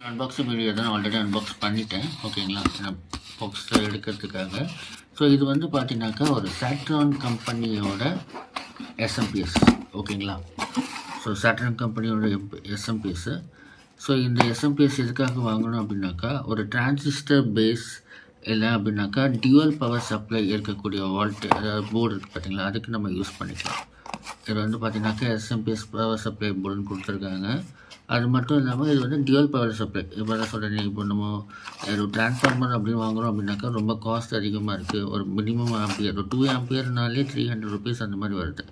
Unboxing video தான் already unbox பண்ணிட்டேன் ஓகேங்களா. நான் பாக்ஸ் எடுக்கிறதுக்காக. ஸோ இது வந்து பார்த்தீங்கன்னாக்கா ஒரு சாட்ரான் கம்பெனியோட எஸ்எம்பிஎஸ் ஓகேங்களா. ஸோ சாட்ரான் கம்பெனியோட எஸ்எம்பிஎஸ்ஸு. ஸோ இந்த எஸ்எம்பிஎஸ் எதுக்காக வாங்கணும் அப்படின்னாக்கா, ஒரு டிரான்சிஸ்டர் பேஸ் இல்லை அப்படின்னாக்கா டியூவல் பவர் சப்ளை இருக்கக்கூடிய அதாவது போர்டு இருக்குது பார்த்தீங்களா, அதுக்கு நம்ம யூஸ் பண்ணிக்கலாம். இது வந்து பார்த்தீங்கன்னாக்கா எஸ்எம்பிஎஸ் பவர் சப்ளை போர்டுன்னு கொடுத்துருக்காங்க. அது மட்டும் இல்லாமல் இது வந்து டியூவல் பவர் சப்ளை. இப்போ தான் சொல்கிறேன், இப்போ நம்ம ஒரு டிரான்ஸ்ஃபார்மர் அப்படின்னு வாங்குகிறோம் அப்படின்னாக்கா ரொம்ப காஸ்ட் அதிகமாக இருக்குது. ஒரு மினிமம் ஆம்பியர், ஒரு 2 ஆம்பியர்னாலே 300 ருபீஸ் அந்த மாதிரி வருது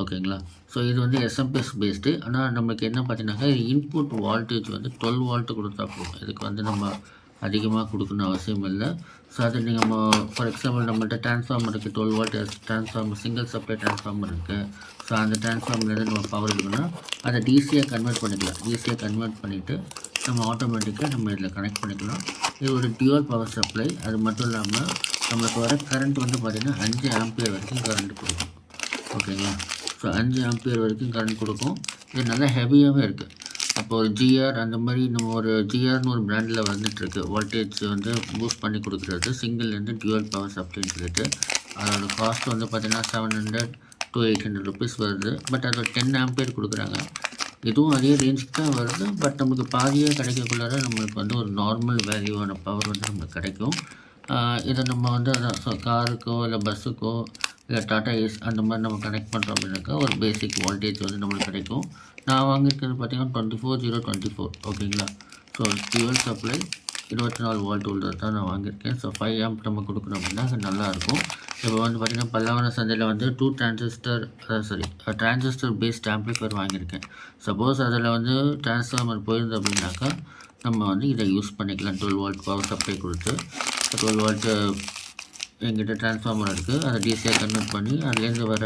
ஓகேங்களா. ஸோ இது வந்து எஸ்எம்பிஎஸ் பேஸ்டு. ஆனால் நமக்கு என்ன பார்த்தீங்கன்னாக்கா இன்புட் வால்டேஜ் வந்து 12 வால்ட்டு கொடுத்தா போதும். இதுக்கு வந்து நம்ம அதிகமாக கொடுக்கணும் அவசியம் இல்லை. ஸோ அது நீங்கள் ஃபார் எக்ஸாம்பிள் நம்மள்கிட்ட டிரான்ஸ்ஃபார்மர் இருக்குது, 12 volt transformer, single supply transformer இருக்குது. ஸோ அந்த டிரான்ஸ்ஃபார்மர்லேருந்து நம்ம பவர் இருக்குன்னா அதை டிசியாக கன்வெர்ட் பண்ணிக்கலாம். டிசியாக கன்வெர்ட் பண்ணிவிட்டு நம்ம ஆட்டோமேட்டிக்காக நம்ம இதில் கனெக்ட் பண்ணிக்கலாம். இது ஒரு டியூவல் பவர் சப்ளை. அது மட்டும் இல்லாமல் நம்மளுக்கு வர கரண்ட் வந்து பார்த்திங்கன்னா 5 ஆம்பியர் வரைக்கும் கரண்ட் கொடுக்கும் ஓகேங்களா. ஸோ 5 ஆம்பியர் வரைக்கும் கரண்ட் கொடுக்கும். இது நல்லா ஹெவியாகவே இருக்குது. அப்போ ஒரு ஜிஆர் அந்த மாதிரி நம்ம ஒரு ஜிஆர்னு ஒரு பிராண்டில் வந்துட்டுருக்கு. வோல்டேஜ் வந்து பூஸ்ட் பண்ணி கொடுக்குறது சிங்கிள்லேருந்து டியூவல் பவர் சப்ளைன்னு சொல்லிட்டு. அதோட காஸ்ட் வந்து பார்த்திங்கன்னா 700 to 800 ருபீஸ் வருது. பட் அது 10 ஆம்பியர் கொடுக்குறாங்க. இதுவும் அதே ரேஞ்சுக்கு தான் வருது. பட் நமக்கு பாதியாக கிடைக்கக்குள்ளார நம்மளுக்கு வந்து ஒரு நார்மல் வேல்யூவான பவர் வந்து நம்மளுக்கு கிடைக்கும். இதை நம்ம வந்து அதான் காருக்கோ இல்லை பஸ்ஸுக்கோ இல்லை டாடா ஏஸ் அந்த மாதிரி நம்ம கனெக்ட் பண்ணுறோம் அப்படின்னாக்கா ஒரு பேசிக் வோல்டேஜ் வந்து நம்மளுக்கு கிடைக்கும். நான் வாங்கியிருக்கிறது பார்த்திங்கன்னா 24024 ஓகேங்களா. ஸோ டியூவல் சப்ளை 24 வோல்ட் உள்ளது தான் நான் வாங்கியிருக்கேன். ஸோ 5 ஆம்ப் நம்ம கொடுக்கணும் அப்படின்னா அது நல்லாயிருக்கும். இப்போ வந்து பார்த்திங்கன்னா பல்லாவரம் சந்தையில் வந்து 2 டிரான்சிஸ்டர் பேஸ்ட் ஆம்ப்ளிஃபையர் வாங்கியிருக்கேன். சப்போஸ் அதில் வந்து டிரான்ஸ்ஃபார்மர் போயிருந்தது அப்படின்னாக்கா நம்ம வந்து இதை யூஸ் பண்ணிக்கலாம். 12 வால்ட் பவர் சப்ளை கொடுத்து 12 வால்ட்டு எங்கிட்ட டிரான்ஸ்ஃபார்மர் இருக்குது, அதை டிசியாக கன்வெர்ட் பண்ணி அதுலேருந்து வர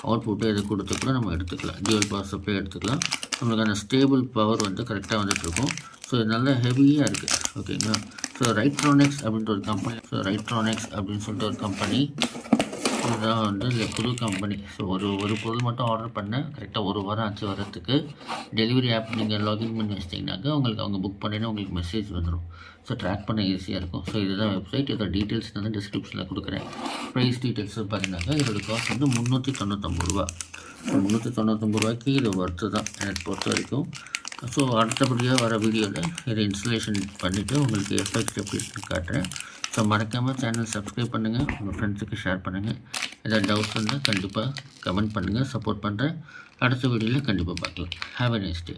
அவுட்புட்டு எது கொடுத்து கூட நம்ம எடுத்துக்கலாம். டியூவல் பவர் சப்ளை எடுத்துக்கலாம். நம்மளுக்கு அந்த ஸ்டேபிள் பவர் வந்து கரெக்டாக வந்துட்டுருக்கும். ஸோ இது நல்லா ஹெவியாக இருக்குது ஓகேங்களா. ஸோ ரைட்ரானிக்ஸ் அப்படின்ற ஒரு கம்பெனி, அப்படின்னு சொல்லிட்டு ஒரு கம்பெனி, இதுதான் வந்து புது கம்பெனி. ஸோ ஒரு பொருள் மட்டும் ஆர்டர் பண்ணேன். கரெக்டாக 1 வாரம் ஆச்சு வரத்துக்கு. டெலிவரி ஆப் நீங்கள் லாகின் பண்ணி வச்சிட்டிங்கனாக்கா உங்களுக்கு அவங்க புக் பண்ணினா உங்களுக்கு மெசேஜ் வந்துடும். ஸோ ட்ராக் பண்ண ஈஸியாக இருக்கும். ஸோ இதுதான் வெப்சைட். இதோட டீட்டெயில்ஸ் வந்து டிஸ்கிரிப்ஷனில் கொடுக்குறேன். ப்ரைஸ் டீட்டெயில்ஸ் பார்த்தீங்கன்னாக்கா இதோட காஸ்ட் வந்து 399 ரூபா. 399 ரூபாய்க்கு இது ஒர்த்து தான் எனக்கு பொறுத்த வரைக்கும். ஸோ அடுத்தபடியாக வர வீடியோவில் இதை இன்ஸ்டலேஷன் பண்ணிவிட்டு உங்களுக்கு எஃபெக்ட்ஸ் எப்படி காட்டுறேன். ஸோ மறக்காமல் சேனல் சப்ஸ்கிரைப் பண்ணுங்கள், உங்கள் ஃப்ரெண்ட்ஸுக்கு ஷேர் பண்ணுங்கள். ஏதாவது டவுட்ஸ் இருந்தால் கண்டிப்பாக கமெண்ட் பண்ணுங்கள், சப்போர்ட் பண்ணுறேன். அடுத்த வீடியோவில் கண்டிப்பாக பார்க்கலாம். Have a nice day.